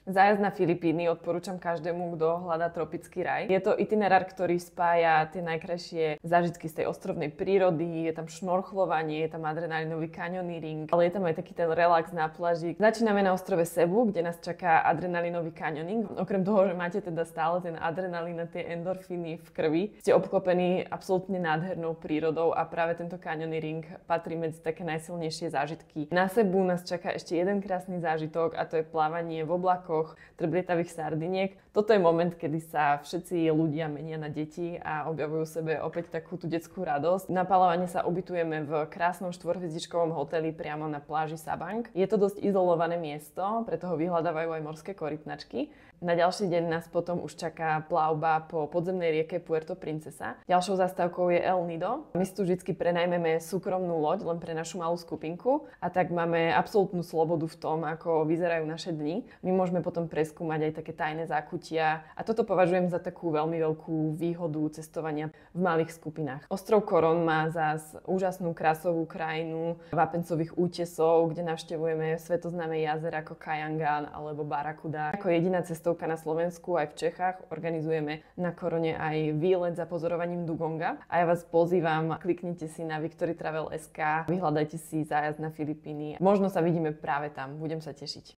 Zájazd na Filipíny odporúčam každému, kto hľadá tropický raj. Je to itinerár, ktorý spája tie najkrajšie zážitky z tej ostrovnej prírody, je tam šnorchlovanie, je tam adrenalinový kanioníring, ale je tam aj taký ten relax na pláži. Začíname na ostrove Cebu, kde nás čaká adrenalinový kanioning. Okrem toho, že máte teda stále ten adrenalín a tie endorfíny v krvi, ste obklopení absolútne nádhernou prírodou a práve tento kanioníring patrí medzi také najsilnejšie zážitky. Na Cebu nás čaká ešte jeden krásny zážitok a to je plávanie v oblakoch, trblietavých sardiniek. Toto je moment, kedy sa všetci ľudia menia na deti a objavujú sebe opäť takú tú detskú radosť. Na paľovanie sa ubytujeme v krásnom štvorhviezdičkovom hoteli priamo na pláži Sabang. Je to dosť izolované miesto, preto ho vyhľadávajú aj morské korytnačky. Na ďalší deň nás potom už čaká plavba po podzemnej rieke Puerto Princesa. Ďalšou zastávkou je El Nido. My si tu vždy prenajmeme súkromnú loď len pre našu malú skupinku a tak máme absolútnu slobodu v tom, ako vyzerajú naše dni. My môžeme potom preskúmať aj také tajné zákutia a toto považujem za takú veľmi veľkú výhodu cestovania v malých skupinách. Ostrov Coron má zás úžasnú krásovú krajinu vápencových útesov, kde navštevujeme svetoznáme jazera ako Kajangan alebo Barakuda. Ako jediná cestovka na Slovensku aj v Čechách organizujeme na Korone aj výlet za pozorovaním Dugonga a ja vás pozývam, kliknite si na victorytravel.sk, vyhľadajte si zájazd na Filipíny. Možno sa vidíme práve tam, budem sa tešiť.